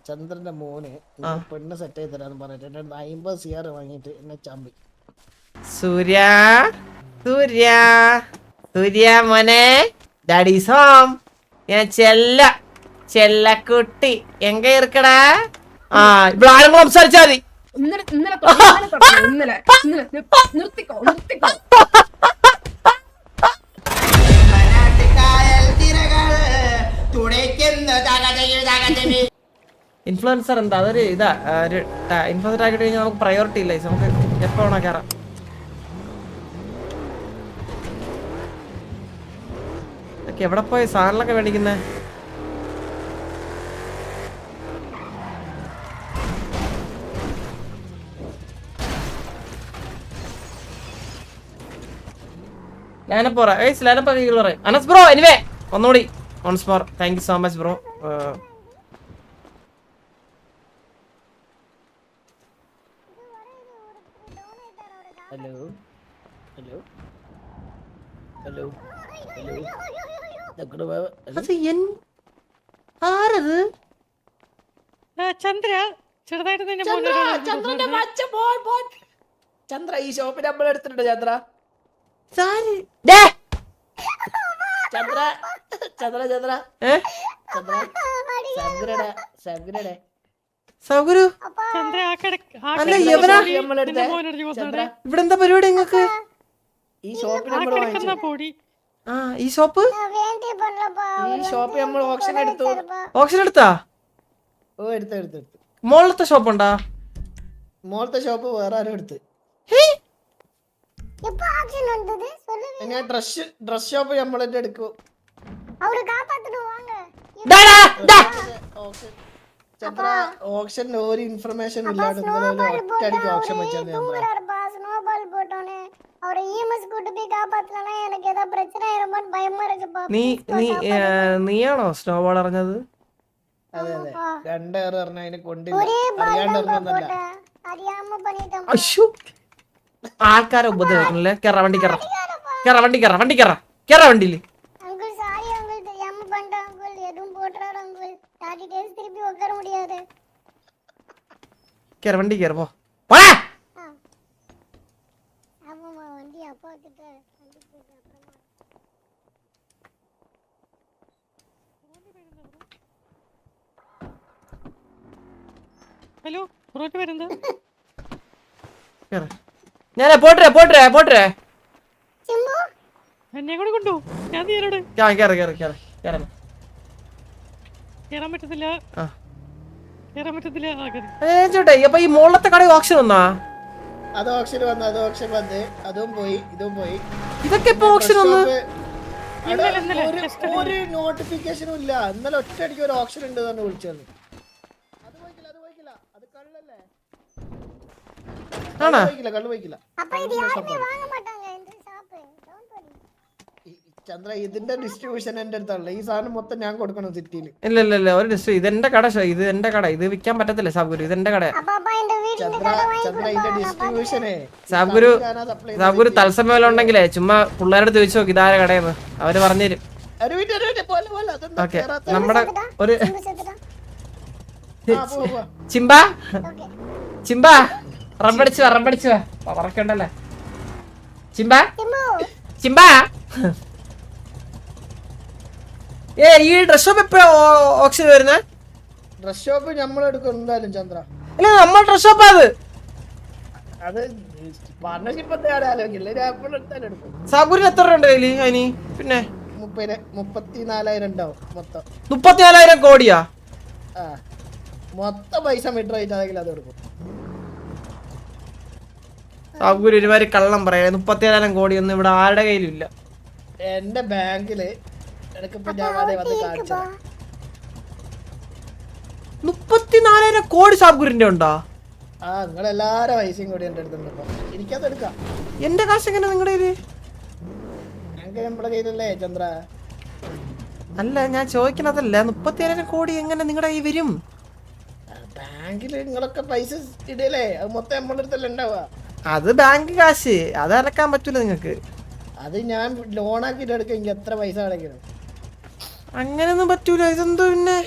ചന്ദ്രന്റെ മോന് പെണ്ണ് സെറ്റ് ചെയ്ത് തരാന്ന് പറഞ്ഞിട്ട് എന്റെ 50 CR വാങ്ങിട്ട് എന്നെ ചമ്പി. സൂര്യ സൂര്യ സൂര്യ മോനെ ഡാഡീസ് ഹോം. ഞാൻ ചെല്ലക്കുട്ടി എങ്ക ഇരിക്കടാ? ആ ഇവിടെ ആരെങ്കിലും സംസാരിച്ചാ മതി. ഇൻഫ്ലുവൻസർ എന്താ അതൊരു ഇതാ ഒരു ഇൻഫ്ലുവൻസർ ആക്കി കഴിഞ്ഞാൽ നമുക്ക് പ്രയോറിറ്റി ഇല്ല. നമുക്ക് എപ്പോ വേണോ കയറാം. എവിടെ പോയി സാധനങ്ങളൊക്കെ മേടിക്കുന്നേ? ലാനപ്പോ പറയും അനസ് ബ്രോ. എനിവേ ഒന്നുകൂടി once more thank you so much bro. Hello hello hello ആരത്? ചന്ദ്ര ചന്ദ്ര ഈ ഷോപ്പിൽ നമ്മൾ എടുത്തിട്ടുണ്ട്. ചന്ദ്ര ചന്ദ്ര ചന്ദ്ര ചന്ദ്ര ചന്ദ്രയുടെ ചന്ദ്രയുടെ സൗഗുരു ഇവിടെ എന്താ പരിപാടി നിങ്ങക്ക്? ഈ ഷോപ്പിൽ നമ്മൾ ഈ ഷോപ്പ് നമ്മൾ ഓപ്ഷൻ എടുത്തു. ഓപ്ഷൻ എടുത്താ? ഓ എടുത്ത് മോളത്തെ ഷോപ്പ് ഉണ്ടാ? മോളത്തെ ഷോപ്പ് വേറെ ആരും എടുത്ത്. ഞാൻ ഡ്രസ് ഷോപ്പ് നമ്മളെന്നെ എടുക്കും. ചന്ദ്ര ഓപ്ഷനിൽ ഒരു ഇൻഫർമേഷൻ ഇല്ലാണ്ട് ഒറ്റയടിക്ക് ഓപ്ഷൻ വെച്ചാൽ നീയാണോ സ്നോബോൾ അറിഞ്ഞത്? അതെ അതെ 2 ഏറ് പറഞ്ഞ അതിനെ കൊണ്ടില്ല അറിയാണ്ട്. ആൾക്കാരെ ഉപദ്രവിക്കണല്ലേ? കേറ വണ്ടി വണ്ടിയില്. வண்டி கேறப்போ ഹലോ റോട്ട് വരുന്നത് ഞാനേ പോട്ടെ എന്നെ കൂടെ കൊണ്ടു. ഞാൻ തീരോട് കേറാൻ പറ്റത്തില്ല. അപ്പൊ ഈ മുകളിലത്തെ കട ഓപ്ഷൻ വന്നാ? അത് ഓപ്ഷൻ വന്ന് അതും പോയി ഇതും പോയി. ഇതൊക്കെ ഇപ്പൊ ഓപ്ഷൻ വന്നു. ഒരു നോട്ടിഫിക്കേഷനും ഇല്ല. ഇന്നലെ ഒറ്റയടിക്ക് ഒരു ഓപ്ഷൻ ഉണ്ട് തന്നെ വിളിച്ചത്. അത് കള്ളല്ലേ? കള്ളു പോയിക്കില്ല. ചന്ദ്ര ഇതിന്റെ ഡിസ്ട്രിബ്യൂഷൻ എന്റെ അടുത്തുള്ള ഈ സാധനം മൊത്തം ഞാൻ കൊടുക്കണം സിറ്റിയില്. ഇല്ല ഒരു ഇത് എന്റെ കട. ഇത് വിൽക്കാൻ പറ്റത്തില്ല സാബുരു. ഇത് എന്റെ കട. സാബുരു തത്സമയം ഉണ്ടെങ്കിലേ ചുമ്മാ പിള്ളേരുടെ ചോദിച്ചു നോക്കി ഇതാര കടയെന്ന്. അവര് പറഞ്ഞുതരും. നമ്മുടെ ഒരു ചിമ്പ റബ്ബടിച്ചു പറക്കണ്ടല്ലേ ചിമ്പ. ഈ ഡ്രസ് ഷോപ്പ് എപ്പോഴാ ഓപ്ഷൻ വരുന്നത്? ഡ്രസ് ഷോപ്പ് നമ്മൾ എടുക്കും എന്തായാലും ചന്ദ്ര. അല്ല നമ്മൾ ഡ്രസ് ഷോപ്പ് അത് പാർട്ണർഷിപ്പ് സാബുരിന് എത്ര ഉണ്ട് കയ്യില്? അതിന് പിന്നെ 34,000 ഉണ്ടാവും മൊത്തം. 34,000 കോടിയാ? മൊത്തം പൈസ മീറ്റർ ആയിട്ട് അത് എടുക്കും. സാബുര് ഒരുമാതിരി കള്ളം പറയാ. 34,000 കോടി ഒന്നും ഇവിടെ ആരുടെ കയ്യിലും ഇല്ല. എന്റെ ബാങ്കില് 34,000 കോടി സാബുരിന്റെ ഉണ്ടോ? നിങ്ങളെല്ലാരും പൈസയും കൂടി എന്റെ അടുത്തുണ്ട്. എനിക്കത് എടുക്കാം. എന്റെ കാശ് എങ്ങനെ നിങ്ങളുടെ കയ്യില്? നമ്മുടെ കയ്യിലല്ലേ ചന്ദ്ര. അല്ല ഞാൻ ചോദിക്കണതല്ല, 34,000 കോടി എങ്ങനെ നിങ്ങളുടെ കയ്യിൽ വരും? ബാങ്കില് നിങ്ങളൊക്കെ പൈസ ഇടല്ലേ? അത് മൊത്തം നമ്മുടെ അടുത്തല്ലേ ഉണ്ടാവുക. അത് ബാങ്ക് കാശ്, അത് അടക്കാൻ പറ്റൂല നിങ്ങക്ക്. അത് ഞാൻ ലോൺ ആക്കിട്ട് എടുക്കാം. എനിക്ക് എത്ര പൈസ അടയ്ക്കണം? അങ്ങനൊന്നും പറ്റൂല. ഇതെന്തോ പിന്നെ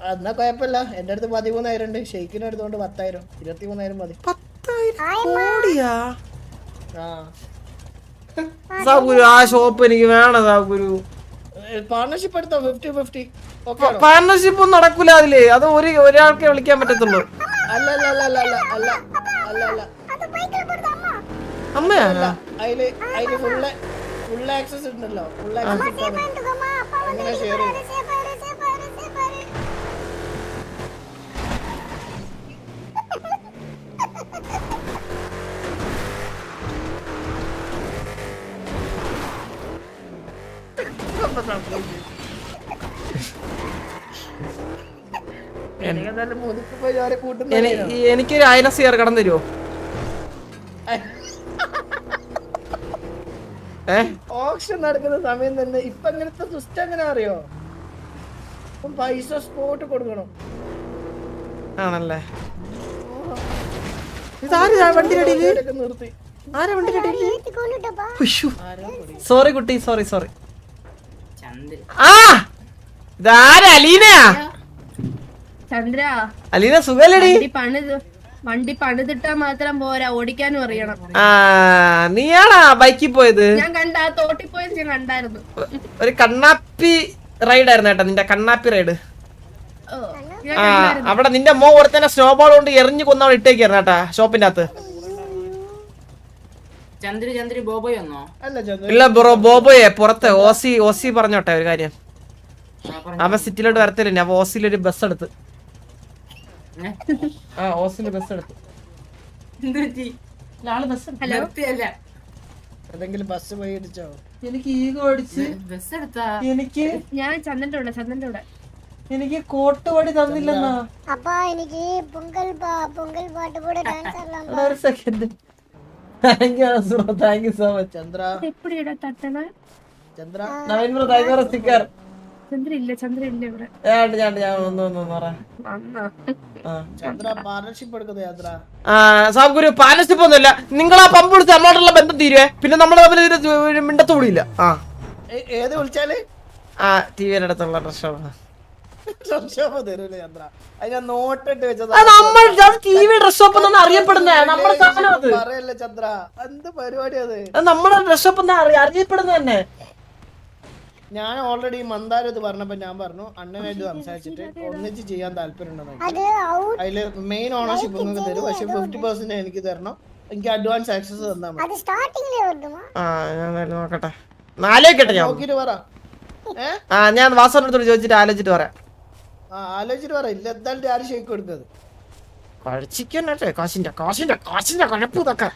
എന്നാ കുഴപ്പമില്ല, എന്റെ അടുത്ത് 13,000 ഉണ്ട്, ഷെയ്ക്കിന്റെ അടുത്തോണ്ട് 10,000, 23,000 മതി. 10,000 കോടിയാ? ആ സാബുരു ആ ഷോപ്പ് എനിക്ക് വേണം സാബുരു. പാർട്ണർഷിപ്പ് എടുത്തോ 50-50. പാർട്ണർഷിപ്പ് ഒന്നും നടക്കൂല അതില്, അത് ഒരാൾക്കെ വിളിക്കാൻ പറ്റത്തുള്ളൂ. അല്ല അല്ല അല്ല അല്ല അല്ല അല്ല അല്ല അല്ല അമ്മയാ? അതില് ഫുൾ ആക്സസ് ഉണ്ടല്ലോ, ഫുൾ ആക്സസ് അങ്ങനെ ഷെയർ ചെയ്യും. എനിക്കൊരു 1000 സിയർ കടം തരുമോ? ഓപ്ഷൻ നടക്കുന്ന സമയം തന്നെ ഇപ്പൊ അങ്ങനത്തെ സിസ്റ്റം എങ്ങനെ അറിയോ? പൈസ സ്പോട്ട് കൊടുക്കണം. ആണല്ലേ? ഇതാരാ വണ്ടിയിലടിയില്? നിർത്തി. ആരാ വണ്ടിയിലടിയില്? സോറി കുട്ടി, സോറി. ആ ഇതാരാ? അലീനയാ? ചന്ദ്ര, അലീന സുഖല്ലേടി? വണ്ടി പണിതിട്ടാ മാത്രം പോരാ, ഓടിക്കാനും അറിയണം. ആ നീയാണാ ബൈക്കിൽ പോയത്? ഞാൻ കണ്ട ആ തോട്ടിൽ പോയത് ഞാൻ കണ്ടായിരുന്നു. ഒരു കണ്ണാപ്പി റൈഡ് ആയിരുന്നു കേട്ടോ, നിന്റെ കണ്ണാപ്പി റൈഡ്. ഓ, ഞാൻ ആ കണ്ടായിരുന്നു. അവിടെ നിന്റെ മോ ഒരുത്തന്നെ സ്നോബോൾ കൊണ്ട് എറിഞ്ഞു കൊന്നവൾ ഇട്ടേക്കായിരുന്നു കേട്ടാ ഷോപ്പിന്റെ അകത്ത്. ചന്ദ്രി ബോബോയ് വന്നോ? അല്ല ചന്ദ്ര, ഇല്ല ബ്രോ, ബോബോയെ പുറത്ത് ഓസി പറഞ്ഞോട്ടെ ഒരു കാര്യം. അവൻ സിറ്റിയിലോട്ട് വരത്തില്ല, ഞാൻ ഓസിലൊരു ബസ് എടുത്ത്. ആ ഓസില് ബസ് എടുത്ത്. ഹലോ, ഏതെങ്കിലും ബസ് പോയി ഇടിച്ചോ? എനിക്ക് ഈഗോ അടിച്ച് ബസ് എടുത്താ? എനിക്ക് ഞാൻ ചന്ദ്രന്റെ കൂടെ എനിക്ക് കോട്ടുപടി തന്നില്ലെന്നാ. அப்பா இன்னைக்கு பொங்கல் பாட்டு கூட டான்ஸ் ஆடலாம். ഒരു second. Thank you so much. Chandra എപ്പിടിടാ തട്ടണ? Chandra Naveen bro thank you for sticker. Chandra ഇല്ല ഇവിടെ. ഞാൻ ഒന്ന് പറ. ചന്ദ്ര പാർട്ണർഷിപ്പ് എടുക്കുന്നത് ചന്ദ്ര. സാബുഗുരു പാർട്ണർഷിപ്പ് ഒന്നുമില്ല. നിങ്ങൾ ആ പമ്പ് വിളിച്ച് നമ്മളോടുള്ള ബന്ധം തീരുവേ, പിന്നെ നമ്മൾ തമ്മിൽ മിണ്ടത്തുകൂടിയില്ല. ഏത് വിളിച്ചാല് ടിവിയുടെ അടുത്തുള്ള ഡ്രസ്സാണ്. തരൂല ചന്ദ്ര, അത് ഞാൻ നോട്ടിട്ട് വെച്ചത്. ടിവി ഡ്രസ് ഷോപ്പ് എന്നാണ് അറിയപ്പെടുന്നത്. നമ്മുടെ സാധനം അത് പറയല്ലേ ചന്ദ്ര, എന്ത് പരിപാടി അത്? നമ്മുടെ ഡ്രസ് ഷോപ്പ് എന്നാ അറിയപ്പെടുന്നത് തന്നെ. ഞാൻ ഓൾറെഡി മന്ദാരത് പറഞ്ഞപ്പോ ഞാൻ പറഞ്ഞു അണ്ണനായിട്ട് സംസാരിച്ചിട്ട് ഒന്നിച്ച് ചെയ്യാൻ താല്പര്യം ഉണ്ടെന്ന്. അതില് മെയിൻ ഓണർഷിപ്പ് നിങ്ങൾക്ക് തരും, പക്ഷെ 50% എനിക്ക് തരണം. എനിക്ക് അഡ്വാൻസ് ആക്സസ് തന്നാൽ മതി. அது ஸ்டார்டிங்ல வருதுமா? ഞാൻ നോക്കട്ടെ, ആലോചിക്കട്ടെ. ഞാൻ നോക്കിട്ട് പറ. ഞാൻ വാസവന്റെ അടുത്തോട് ചോദിച്ചിട്ട് ആലോചിച്ചിട്ട് പറയാം. ആലോചിച്ചിട്ട് പറ. ഇല്ല എന്തായാലും ആരും ഷേക്ക് കൊടുക്കുന്നത് കഴിച്ചിക്കട്ടെ. കാശിന്റെ കുഴപ്പം ഇതൊക്കെ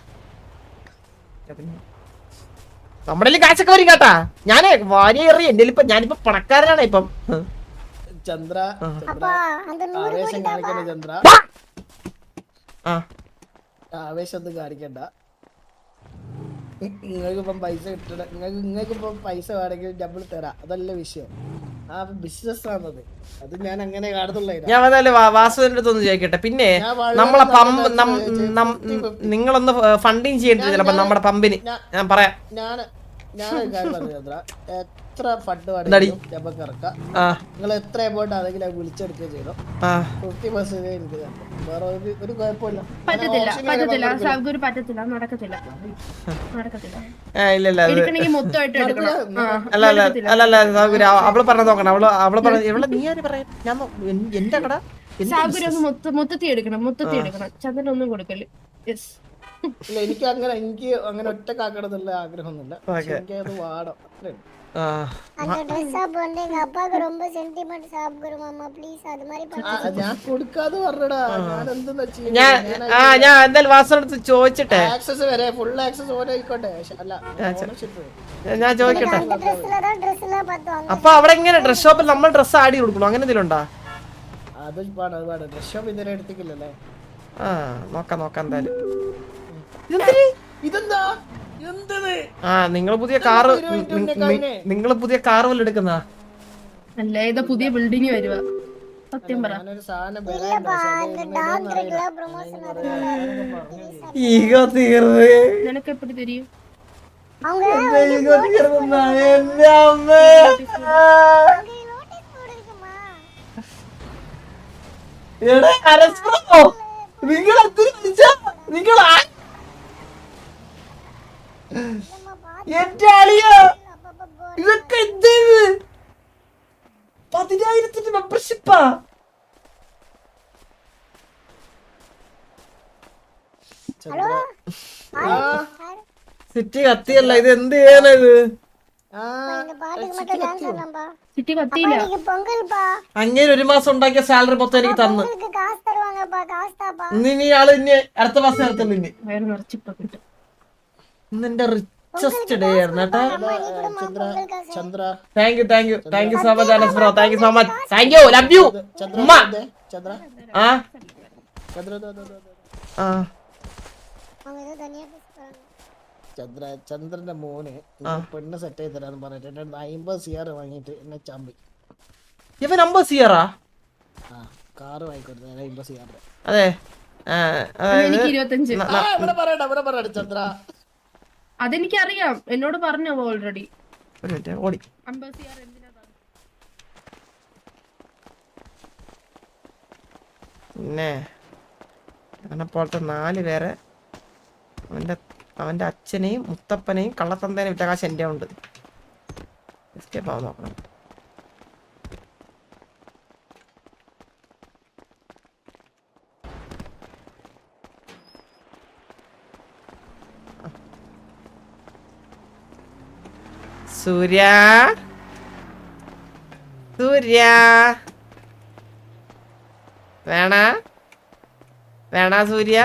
നമ്മുടെ കാശൊക്കെ വരും കേട്ടാ. ഞാനേ വാരിയേറി എന്റെ ഞാനിപ്പോ പണക്കാരനാണ് ഇപ്പം. ചന്ദ്ര அப்பா அந்த 100 ആവേശം കാണിക്കണ്ട ചന്ദ്ര, ആവേശം ഒന്നും കാണിക്കണ്ട. നിങ്ങൾക്കിപ്പം പൈസ കിട്ടണ, നിങ്ങൾക്കിപ്പം പൈസ വേണമെങ്കിൽ നമ്മൾ തരാം, അതല്ല വിഷയം. ആ ബിസിനസ് ആണത്, അത് ഞാൻ അങ്ങനെ കാണുന്നുള്ളൂ. ഞാൻ വന്നാല് വാസുവിന്റെ അടുത്തൊന്ന് ചോദിക്കട്ടെ. പിന്നെ നമ്മളെ പമ്പ് നിങ്ങളൊന്ന് ഫണ്ടിങ് ചെയ്യേണ്ടി ചിലപ്പോ നമ്മുടെ പമ്പിന്. ഞാൻ പറയാം. ഞാനൊരു കാര്യം പറഞ്ഞു ചന്ദ്ര, എത്ര ഫണ്ട് വേണമെങ്കിലും നമുക്ക് ഇറക്കാം. നിങ്ങൾ എത്ര എമൗണ്ട് ആണെങ്കിലും അത് വിളിച്ചെടുക്കുകയും ചെയ്തോ. 50% എനിക്ക് തരണം, വേറെ ഒരു കുഴപ്പമില്ല. പറ്റത്തില്ല സാബുഗുരു, പറ്റത്തില്ല, നടക്കത്തില്ല. മൊത്തമായിട്ട് അല്ല അവള് പറഞ്ഞ നോക്കണം. അവള് പറഞ്ഞ നീ ആര് പറയാ? ഞാൻ എന്റെ കട സാബുഗുരു ഒന്ന് മൊത്തത്തിൽ എടുക്കണം. ചന്ദ്രൻ ഒന്നും കൊടുക്കല്. യെസ്. ഇല്ല, എനിക്ക് അങ്ങനെ ഒറ്റക്കാക്കണമെന്നുള്ള ആഗ്രഹമൊന്നുമില്ല. എനിക്ക് അത് വാടം അത്രയും. அந்த Dress shop வந்து எங்க அப்பாக்கு ரொம்ப சென்டிமெண்ட் சாப்பிடுற மாமா ப்ளீஸ் அது மாதிரி பண்ணு. ഞാൻ കൊടുക്കാതെ പറഞ്ഞടാ, ഞാൻ എന്തെന്ന് ഞാൻ എന്തായാലും വാസനടുത്ത് ചോദിച്ചിട്ടെ. ആക്സസ് വരെ ഫുൾ ആക്സസ് ഓരോ ആയിക്കോട്ടെ. അല്ല ഞാൻ ചോദിക്കട്ടെ. அந்த Dressல பார்த்தோம். അപ്പൊ അവിടെ എങ്ങനെ ഡ്രസ് ഷോപ്പിൽ നമ്മൾ ഡ്രസ് ആടി കൊടുക്കണം, അങ്ങനെ എന്തെങ്കിലും ഉണ്ടോ? അത് പാടാ. ഡ്രസ് ഷോപ്പ് ഇതുവരെ എടുത്തിട്ടില്ലല്ലേ? നോക്കാം എന്തായാലും. ഇതെന്താ എന്തത്? നിങ്ങൾ പുതിയ കാറ് വല്ല എടുക്കുന്ന? അല്ല, ഏതാ പുതിയ ബിൽഡിംഗ് വരുവാ. സത്യം പറ. ഞാനൊരു സാധനം இல்லப்பா அந்த டாக்டருக்கு ப்ரமோஷன் அது. ഈഗോ തീർന്ന് നിനക്ക് എപ്പടി തരും? அவங்க ഈഗോ തീർന്ന എന്റെ അമ്മ. நோட்டீஸ் போடுங்கம்மா. എടാ അരസ്പ്രോ നിങ്ങൾ എന്തിനു വിളിച്ചാ? നിങ്ങൾ എന്റെ അളിയ ഇതൊക്കെ എന്തേത് 10,000 മെമ്പർഷിപ്പാ. സിറ്റി കത്തിയല്ല, ഇത് എന്ത് ചെയ്യാനാ ഇത്? இந்த பாட்டுக்கு மட்டும் டான்ஸ் ஆடலாம்பா. സിറ്റി കത്തിയില്ല. இன்னைக்கு பொங்கல்பா. അങ്ങനെ ഒരു മാസം ഉണ്ടാക്കിയ സാലറി മൊത്തം എനിക്ക് തന്നു. பொங்கலுக்கு காசு தருவாங்கப்பா. காசு தாப்பா. ഇനി ആള് ഇനി അടുത്ത മാസം നടത്തുള്ളൂ. ഇനി വയറ് നിറച്ചിപ്പോ കിട്ടും. ഇന്ന് എന്റെ റിച്ചസ്റ്റ് ഡേ ആയിരുന്നു കേട്ടാ. Chandra thank you so much Anas bro. Thank you so much. Thank you. Love you. ഉമ്മ. ചന്ദ്ര ആ ചന്ദ്ര ആ அவங்க ஏதோ தனியா பேசுறாங்க. ചന്ദ്രന്റെ മോന് പെണ്ണ് സെറ്റ് ചെയ്ത് തരാന്ന് പറഞ്ഞിട്ട് എന്റെ 50 CR വാങ്ങിട്ട് എന്നെ ചമ്പി. ഇവൻ 50 സിയറാ? ആ കാറ് വാങ്ങിക്കൊടുത്തു 50 CR. അതെ. എനിക്ക് 25. ഇവിടെ പറയട്ടെ ചന്ദ്ര. അതെനിക്കറിയാം, എന്നോട് പറഞ്ഞോ ഓൾറെഡി. ഒരു മിനിറ്റ് ഓടി. 50 CR എന്തിനാ തന്നത്? പിന്നെ അവനെ പോലത്തെ 4 പേരെ അവന്റെ അച്ഛനെയും മുത്തപ്പനെയും കള്ളത്തന്തേനെയും വിറ്റ കാശ് എൻ്റെ ഉണ്ട്. എസ്കേപ്പ് ആവാൻ നോക്കണം. സൂര്യ വേണ സൂര്യ.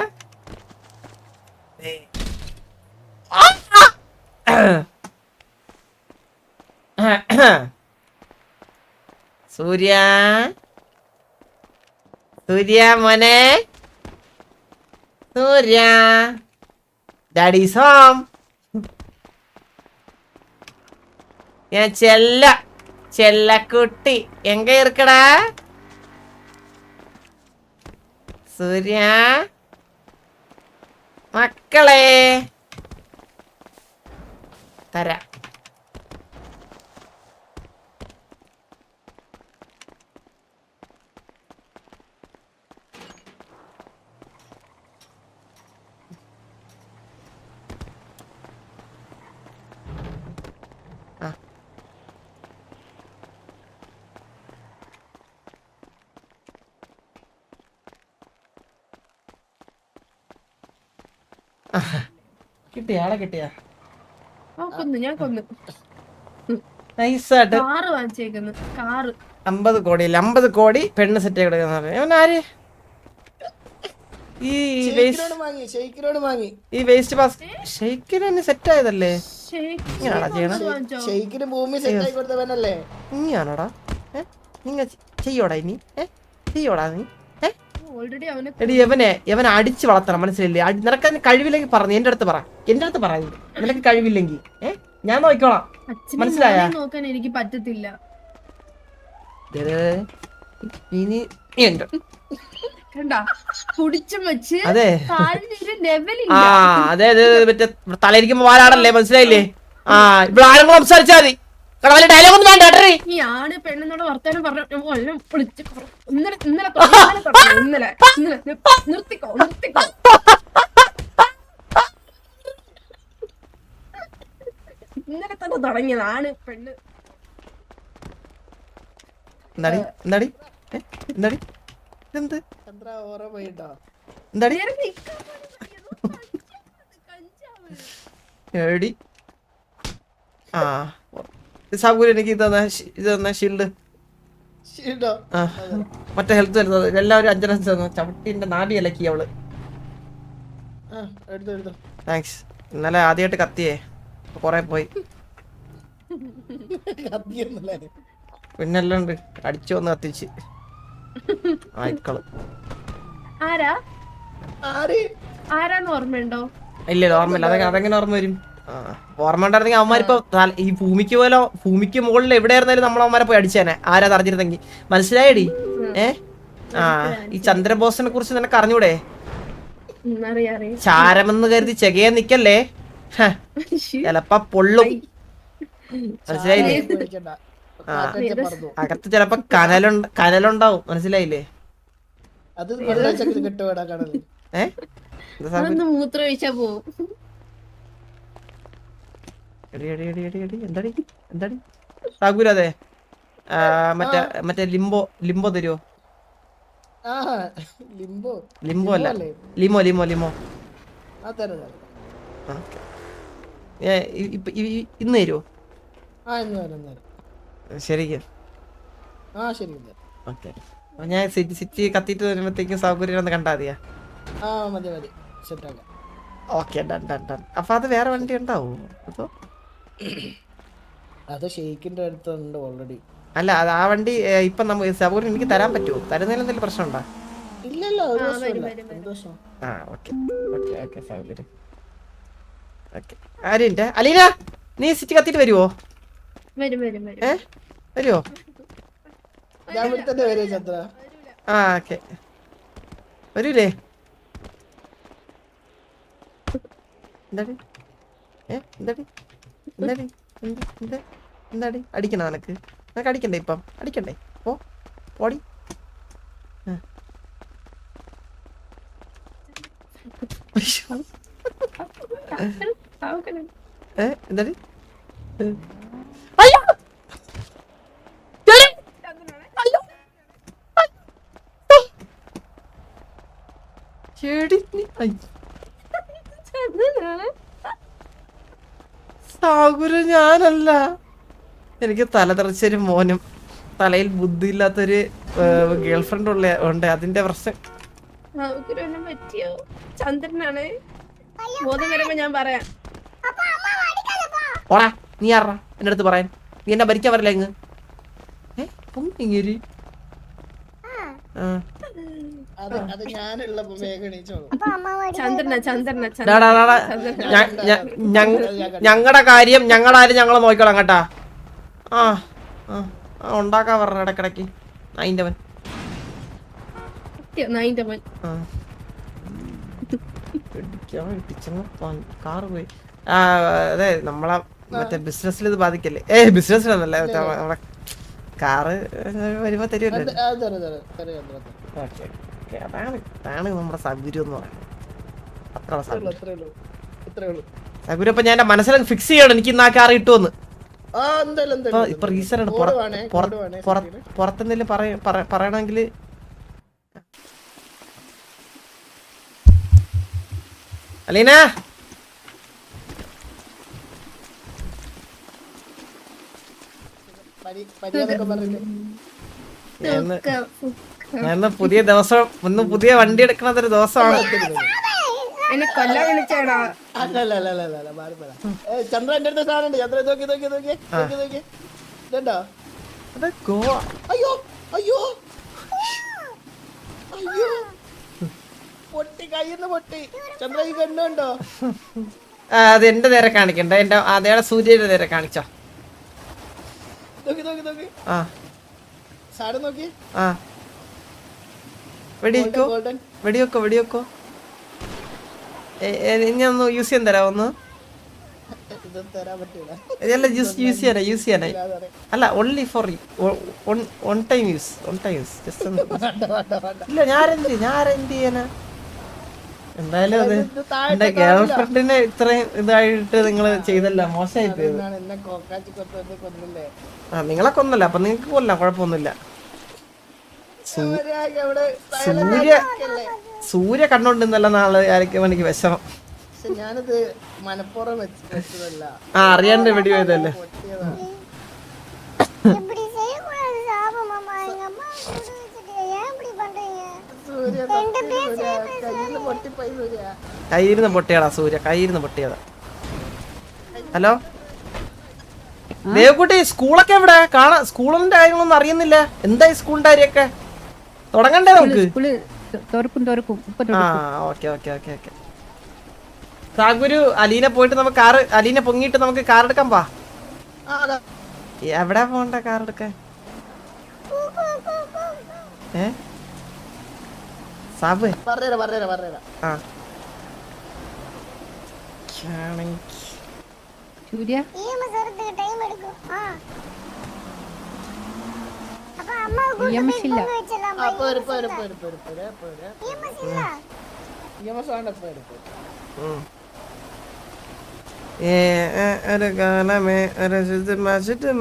സൂര്യ മോനെ, ഡാഡീസ് ഹോം. ഞാൻ ചെല്ലക്കുട്ടി എങ്ക ഇരിക്കടാ സൂര്യ മക്കളെ തരാം. കിട്ടിയാളെ കിട്ടിയാ? ഞാൻ കൊന്നു. നൈസായിട്ട് കാറ് വാങ്ങിച്ചേക്കുന്നു. കാറ് 50 കോടിയില്ല, 50 കോടി പെണ്ണ് സെറ്റ് കൊടുക്കുന്ന. ഇവനാര്? ഈ വേസ്റ്റ് ഷെയ്ക്കിന് സെറ്റ് ആയതല്ലേ? ഇങ്ങനാടാ ചെയ്യണം? ഷെയ്ക്കിന് ഭൂമി സെറ്റ് ആയി കൊടുത്തവനല്ലേ? ഇങ്ങനാണോടാ? നിങ്ങ ചെയ്യോടാ ഇനി? ചെയ്യോടാ നീ? ഓൾറെഡി അവനെ എടി യവനെ അടിച്ച് വളർത്തണം, മനസ്സിലില്ലേ? നിനക്ക് അതിന് കഴിവില്ലെങ്കിൽ പറഞ്ഞു എന്റെ അടുത്ത് പറ. നിനക്ക് കഴിവില്ലെങ്കിൽ ഞാൻ നോക്കിക്കോളാം, മനസ്സിലായ? നോക്കാൻ എനിക്ക് പറ്റത്തില്ല. ഇനി കണ്ടാ കുടിച്ചും വെച്ച്. അതെ ലെവലില്ല. അതെ മറ്റേ തലയിരിക്കുമ്പോ വാലാടല്ലേ, മനസ്സിലായില്ലേ? ഇവിടെ ആരെങ്കിലും സംസാരിച്ചാ മതി. ഡയലോഗ് ഒന്നും വേണ്ട. ഞാന് പെണ്ണെന്നോട് വർത്താനം പറഞ്ഞു. നിർത്തിക്കോ ഇന്നലെ തന്നെ തുടങ്ങിയതാണ് പെണ്ണ്. എന്താടി എന്ത് ചന്ദ്ര ഓറ പോയിട്ടോ? എന്താടി എടി? സാബുര് എനിക്ക് ഇത് തന്നെ ഷീൽഡ്. മറ്റേ ഹെൽത്ത് തരുന്നത് എല്ലാവരും 5 തന്നു. ചവിട്ടിന്റെ നാടി ഇലക്കി അവള്. താങ്ക്സ്. ഇന്നലെ ആദ്യമായിട്ട് കത്തിയേ, കൊറേ പോയി. പിന്നല്ലാണ്ട് അടിച്ചു വന്ന് കത്തിച്ച് ആയിക്കള്. ആരാന്ന് ഓർമ്മയുണ്ടോ? ഇല്ല ഓർമ്മയില്ല. അതെങ്ങനെ ഓർമ്മ വരും? ഓർമ്മ ഉണ്ടായിരുന്നെങ്കിൽ അവന്മാരിപ്പോ ഈ ഭൂമിക്ക് മുകളിൽ എവിടെയായിരുന്നാലും നമ്മളവന്മാരെ പോയി അടിച്ചേനെ, ആരാ അറിഞ്ഞിരുന്നെങ്കിൽ. മനസ്സിലായടി? ഈ ചന്ദ്രബോസിനെ കുറിച്ച് നിനക്ക് അറിഞ്ഞൂടെ? ചാരമെന്ന് കരുതി ചെകയാൻ നിക്കല്ലേ, ചെലപ്പോ പൊള്ളും, മനസ്സിലായില്ലേ? അകത്ത് ചെലപ്പോ കനലുണ്ടാവും, മനസ്സിലായില്ലേ? അത് വെള്ളച്ചക്ക് കിട്ടുവാടാ കടലിൽ. ഏ എന്താ സാബു അതൊന്ന് മൂത്രം ഒഴിച്ചാ പോവും. എടി എടി എടി എടി എടി എന്താടി എന്താടി സാഗുര അതെ മറ്റേ ലിംബോ തരുമോ? ആ ലിംബോ ലിംബോ അല്ല അല്ലേ? ലിമോ ആ തരാം. ഇന്ന് തരുമോ? ആ ഇന്ന് തരാം. ശരിക്കും ആ ശരി തരാം. ഓക്കെ ഞാൻ സിറ്റി കത്തിയിട്ട് വരുമ്പോഴത്തേക്കും സൗകര്യം ഒന്ന് കണ്ടാ മതിയാ? ആ മതി സെറ്റാക്കാം. Okay done done done. അപ്പൊ അത് വേറെ വണ്ടി ഉണ്ടാവും അതോ? അത് ഷെയ്ക്കിന്റെ അടുത്തുണ്ട് ഓൾറെഡി. അല്ല അത് ആ വണ്ടി ഇപ്പൊ സൗകര്യം എനിക്ക് തരാൻ പറ്റുമോ? തരുന്നതിൽ എന്തെങ്കിലും പ്രശ്നമുണ്ടോ? ഇല്ലല്ലോ ഒരു ദിവസമില്ല. ഒരു ദിവസം. ആ ഓക്കെ ഓക്കെ ഓക്കെ സൗകര്യം. ഓക്കെ ആരുണ്ട് അലീന? നീ സിറ്റി കത്തിയിട്ട് വരുമോ? വരും. വരുമോ? ഞാൻ ഇവിടെ തന്നെ വരും ചന്ദ്ര. ആ ഓക്കെ വരൂലേ? എന്താടി എന്താടി അടിക്കണ നിനക്ക് അടിക്കണ്ടേ? ഇപ്പം അടിക്കണ്ടേ? ഓടി എന്താടി? അയ്യോ സാഗുര ഞാനല്ല. എനിക്ക് തലതെറിച്ചൊരു മോനും തലയിൽ ബുദ്ധിയില്ലാത്തൊരു ഗേൾഫ്രണ്ട് ഉണ്ട്. അതിന്റെ പ്രശ്നം പറ്റിയോ? ചന്ദ്രനാണ്. ബോധം വരുമ്പോ ഞാൻ പറയാം. ഓടാ നീ ആറാ എന്റെ അടുത്ത് പറയാൻ? നീ എന്നെ ഭരിക്കാൻ വരില്ല ഇങ്ങ്. പൊങ്ങിരി അത് ഞാനുള്ളപ്പോ വേഗം എണീച്ചോളൂ. ഞങ്ങളുടെ കാര്യം ഞങ്ങൾ നോക്കിക്കോളാം കേട്ടാ. ആ ഉണ്ടാക്കാൻ പറഞ്ഞ ഇടക്കിടക്ക് അതിന്റെ കാറ് പോയി. അതെ നമ്മളെ മറ്റേ ബിസിനസ്സിൽ ഇത് ബാധിക്കല്ലേ? ബിസിനസ്സിലൊന്നല്ല നമ്മളെ കാറ് വരുമ്പോ തരുമല്ലോ. അതാണ് നമ്മുടെ സൗകര്യം എന്ന് പറയുന്നത്. അത്ര സൗകര്യം. ഇപ്പൊ ഞാൻ എന്റെ മനസ്സിൽ ഫിക്സ് ചെയ്യണം എനിക്ക് ഇന്ന് ആ കാർ കിട്ടുമെന്ന്. ഇപ്പൊ റീസൺ ആണ് പുറത്തെന്തെങ്കിലും പറയണമെങ്കിൽ അലീന ഞാൻ പുതിയ ദിവസം ഒന്ന് പുതിയ വണ്ടി എടുക്കണതൊരു ദിവസമാണ്. ചന്ദ്ര എന്റെ അടുത്ത സാധനം ചന്ദ്ര നോക്കി ഇതുണ്ടോ? അയ്യോ അയ്യോ അയ്യോ പൊട്ടി കയ്യിന്ന് പൊട്ടി. ചന്ദ്ര ഈ കണ്ണുണ്ടോ? അത് എന്റെ നേരെ കാണിക്കണ്ട. എന്റെ അതേടെ സൂര്യയുടെ നേരെ കാണിച്ചോ. നോക്കി ആ സാധനം നോക്കി. ആ വെടിവെക്കോ വെടിവെക്കോ. ഇനി ഒന്ന് യൂസ് ചെയ്യാൻ തരാം ഒന്ന്. ഇതല്ല യൂസ് ചെയ്യാനായി അല്ല only for one time use just. ഇല്ല ഞാനെന്ത് ചെയ്യാനാ? എന്തായാലും അത് എന്റെ ഗേൾ ഫ്രണ്ടിനെ ഇത്രയും ഇതായിട്ട് നിങ്ങള് ചെയ്തല്ല, മോശമായി പോയത്. ആ നിങ്ങളെ കൊന്നല്ല, അപ്പൊ നിങ്ങക്ക് കൊല്ലാം, കുഴപ്പമൊന്നുമില്ല. സൂര്യ കണ്ടോണ്ടിന്നല്ല നാളെ ആയിരിക്കും എനിക്ക് വിഷമം. ഞാനത് മനപ്പുറം വെച്ചതല്ല. ആ അറിയാണ്ട് വെടി പോയതല്ലേ. കയ്യിരുന്ന് പൊട്ടിയടാ സൂര്യ, കയ്യിരുന്ന് പൊട്ടിയതാ. ഹലോ ദേവക്കുട്ടി, സ്കൂളൊക്കെ എവിടെ? കാണാൻ സ്കൂളിന്റെ കാര്യങ്ങളൊന്നും അറിയുന്നില്ല. എന്തായി സ്കൂളിന്റെ കാര്യമൊക്കെ? തുടങ്ങണ്ടേ നമുക്ക്? ആ ഓക്കെ ഓക്കെ ഓക്കെ ഓക്കെ. സാഗുരു അലീനെ പോയിട്ട് നമുക്ക് കാറ്, അലീനെ പൊങ്ങിയിട്ട് നമുക്ക് കാർ എടുക്കാൻ പാ. എവിടെ പോണ്ട കാർ എടുക്കാൻ? സാബ് ആ அப்ப அம்மா கூட்டி போய் பொங்க வச்சலாம் ആ പോര് പോര് പോര് പോര് പോര് പോര് EMS இல்ல EMS വേണ്ട പോര് പോര് ഒരു ഗാനമേ ഒരു ചുറ്റും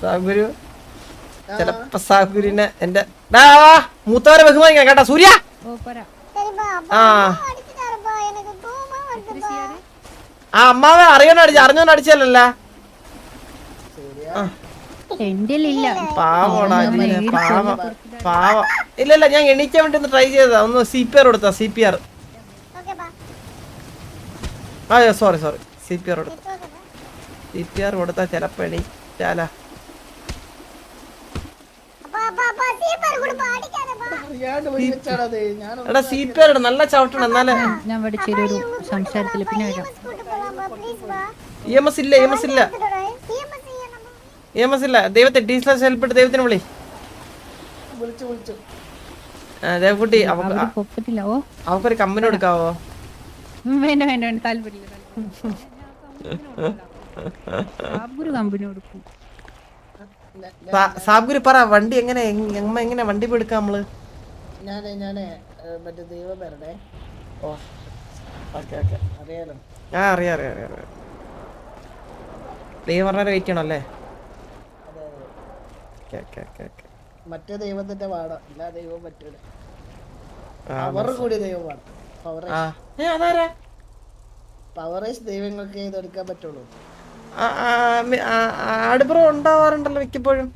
സാഗുരു ചിലപ്പോ സാഗുരിനെ എന്റെ മൂത്തവരെ ബഹുമാനിക്കണം കേട്ടാ സൂര്യ சரிப்பா அப்பா ആ அடிச்சிட்டாருப்பா எனக்கு கோவமா வருதுப்பா ആ അമ്മാവൻ അറിഞ്ഞോണ്ട് അടിച്ചല്ല പാവോടാ ജീവനെ, പാവ ഇല്ല ഞാൻ എണീക്കാൻ വേണ്ടി ഒന്ന് ട്രൈ ചെയ്തതാ. ഒന്ന് CPR കൊടുത്താ CPR. ஓகேப்பா ആ സോറി CPR കൊടുത്ത இட்ஸ் ஓகேப்பா CPR കൊടുത്താ ചിലപ്പോ എണീറ്റാലാ. அப்பா சீப்பர் குடுப்பா அடிக்காதப்பா അറിയാണ്ട് പോയി വെച്ചാടത് ഞാൻ എടാ CPR ഇട നല്ല ചവിട്ടണം എന്നാലേ. ഞാൻ ഇവിടെ ചെറിയൊരു സംസാരത്തിൽ പിന്നെ വരാം. கூட்டி போலாம்ப்பா ப்ளீஸ் பா EMS ഇല്ല EMS ദൈവത്തെ ഡീസൽ ഹെൽപ്പിട്ട് ദൈവത്തിന് വിളി. വിളിച്ചു ദേവക്കുട്ടി അവര് പൊക്കത്തില്ല. ഓ അവക്കൊരു കമ്പനി കൊടുക്കാവോ? വേണ്ട താല്പര്യമില്ല. ഒരു കമ്പനി കൊടുക്കും. സാബ്ഗുരു പറ വണ്ടി എങ്ങനെ വണ്ടി എടുക്കാം നമ്മള്? ഞാനേ മറ്റേ ദൈവം വരണേ. ഓ ഓക്കെ അറിയാലോ. ആ അറിയാം ദൈവം പറഞ്ഞാൽ വെയിറ്റ് ചെയ്യണം അല്ലേ? മറ്റേ ദൈവത്തിന്റെ പാടം എല്ലാ ദൈവവും പറ്റൂല. പവർ കൂടിയ ദൈവമാണ്. പവറേജ് ദൈവങ്ങൾക്ക് ഇതെടുക്കാൻ പറ്റുള്ളൂ. അടുബ്രോ ഉണ്ടാവാറുണ്ടല്ലോ മിക്കപ്പോഴും.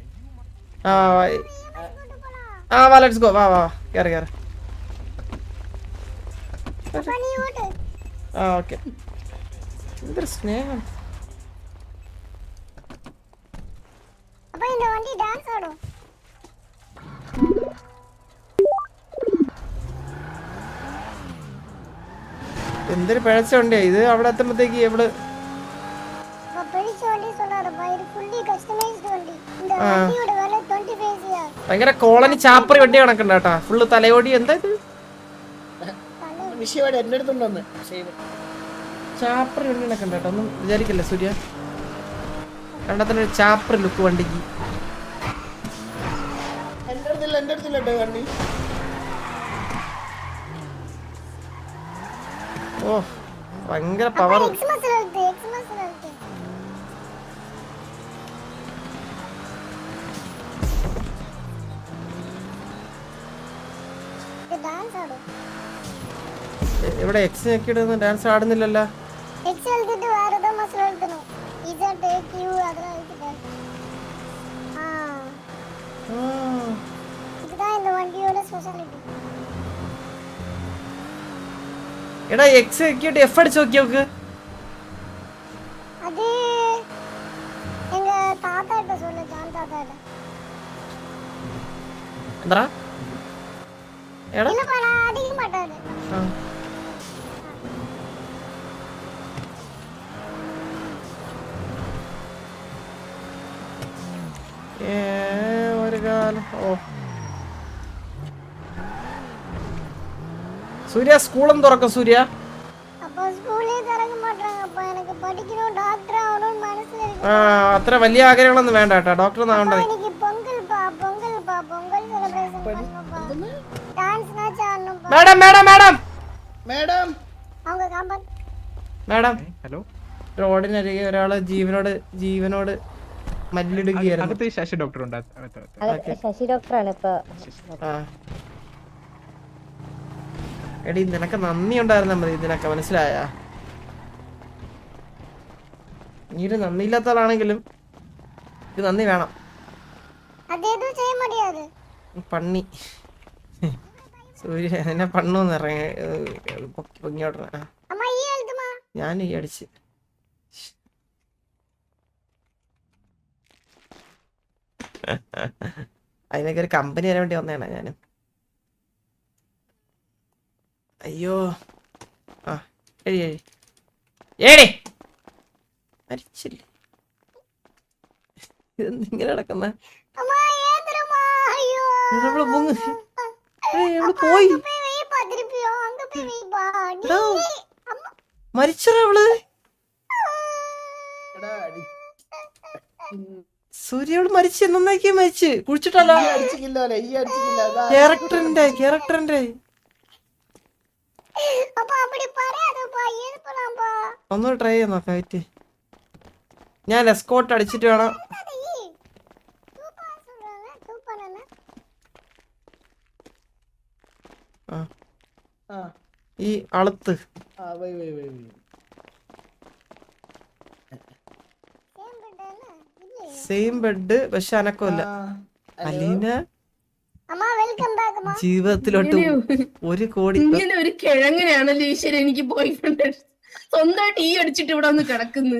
വാ ലെറ്റ്സ് ഗോ. വാ കേറ് அப்பா நீ ஓட்டு ഓക്കെ. എന്തൊരു സ്നേഹം. அப்பா இந்த வண்டி டான்ஸ் ஆடும் എന്തൊരു പിഴച്ചുണ്ടേ ഇത്. അവിടെ എത്തുമ്പോഴത്തേക്ക് എവിടെ அப்பா பெரிய வண்டி சொல்லாதப்பா இது ஃபுல்லி கஸ்டமைஸ்டு வண்டி இந்த வண்டியோட விலை 25 யா ഭയങ്കര കോളനി ചാപ്പറി വണ്ടി കണക്കുണ്ട് കേട്ടാ. ഫുള്ള് തലയോടി. എന്താ ഇത് വിഷയമായിട്ട് എന്റെ അടുത്തുണ്ടെന്ന് ചാപ്പറി വണ്ടി കണക്കുണ്ട് കേട്ടോ. ഒന്നും വിചാരിക്കല്ലേ സൂര്യ. കണ്ടത്തിന് ഒരു ചാപ്പറി ലുക്ക് വണ്ടിക്ക്. എന്റെ അടുത്തില്ല കേട്ടോ വണ്ടി. ഓ ഭയങ്കര പവർ. எக்ஸ்மஸ்ல இருக்கு இது டான்ஸ் ஆடும் ഇവിടെ എക്സ് ഞെക്കിടുന്ന ഡാൻസ് ആടുന്നില്ലല്ലോ. எக்ஸ் எழுதிட்டு வேற ஏதோ மஸ்ல எழுதணும் இசட் கியூ அதெல்லாம் எழுதிட்டு இதுதான் இந்த வண்டியோட ஸ்பெஷாலிட்டி. എടാ എക്സ് ഞെക്കിട്ട് F അടിച്ച് നോക്കി നോക്ക്. அது எங்க தாத்தா கிட்ட சொல்ல ஜான் தாத்தா கிட்ட. എന്താ എടാ இல்லப்பா நான் அடிக்க மாட்டாரு. ഒരു കാലം. ഓ സൂര്യ സ്കൂളും തുറക്കും സൂര്യ. அப்பா ஸ்கூலே திறக்க மாட்டாங்கப்பா. எனக்கு படிக்கணும் டாக்டர் ஆகணும்னு மனசுல இருக்கு. അത്ര വലിയ ആഗ്രഹങ്ങളൊന്നും വേണ്ട കേട്ടോ. ഡോക്ടർ ഒന്നും ആവണ്ടേ. இன்னைக்கு பொங்கல்ப்பா செலிப்ரேஷன் பண்ணணும்ப்பா. டான்ஸ்னாச்சு ஆடணும்ப்பா. മേഡം அவங்க காம்பன் മേഡം ഹലോ. റോഡിനരികെ ഒരാള് ജീവനോട് മല്ലിടുകയായിരുന്നു. ശശി ഡോക്ടർ ഉണ്ട്. ശശി ഡോക്ടറാണ് ഇപ്പൊ. എടി നിനക്ക് നന്ദി ഉണ്ടായിരുന്നാ മതി ഇതിനൊക്കെ. മനസ്സിലായ? നീ ഒരു നന്ദിയില്ലാത്ത ആളാണെങ്കിലും ഇത് നന്ദി വേണം. അതേതും ചെയ്യ முடியாது. പണ്ണി സൂര്യ എന്നെ പണ്ണൂന്ന് ഇറങ്ങി പൊങ്ങിയോട്ട. അമ്മ ഈ എഴുതുമാ. ഞാൻ ഈ അടിച്ച് അതിനൊക്കെ ഒരു കമ്പനി വരാൻ വേണ്ടി വന്നതാണ് ഞാനും. അയ്യോ ആ ഏടി മരിച്ചില്ലേ? ഇതെന്തിങ്ങനെ നടക്കുന്ന അമ്മ ഏന്തരമാ. അയ്യോ പോയി പതിരിപ്പിയോ അങ്ക പോയി പാടി. മരിച്ചോ അവള്? എടാ സൂര്യയോട് മരിച്ചു നന്നാക്കി മരിച്ച് കുടിച്ചിട്ടല്ല ഈ അടിച്ചില്ല ഈ അടിച്ചില്ല ക്യാരക്ടറിന്റെ அப்பா அப்படி പറയാதப்பா எழுப்பலாம்ப்பா ഒന്ന് ട്രൈ ചെയ്ത് നോക്കാം വെയിറ്റ്. ഞാൻ എസ്കോട്ട് അടിച്ചിട്ട് വേണം. சூப்பரா சொல்றாங்க சூப்பரான ആ ഈ അളുത്ത് ആ വൈ சேம் பட்டேனா இல்ல സെയിം ബെഡ് പക്ഷെ അനക്കമില്ല. അലീന അമ്മ വെൽക്കം ബാക്ക് അമ്മ ജീവിതത്തിലോട്ട് 1 കോടി ഇങ്ങനെ ഒരു കിഴങ്ങനെയാണല്ലോ ഈശ്വരൻ എനിക്ക് ബോയ് ഫ്രണ്ട് സ്വന്തമായിട്ട് ഈ അടിച്ചിട്ട് ഇവിടെ ഒന്ന് കിടക്കുന്നു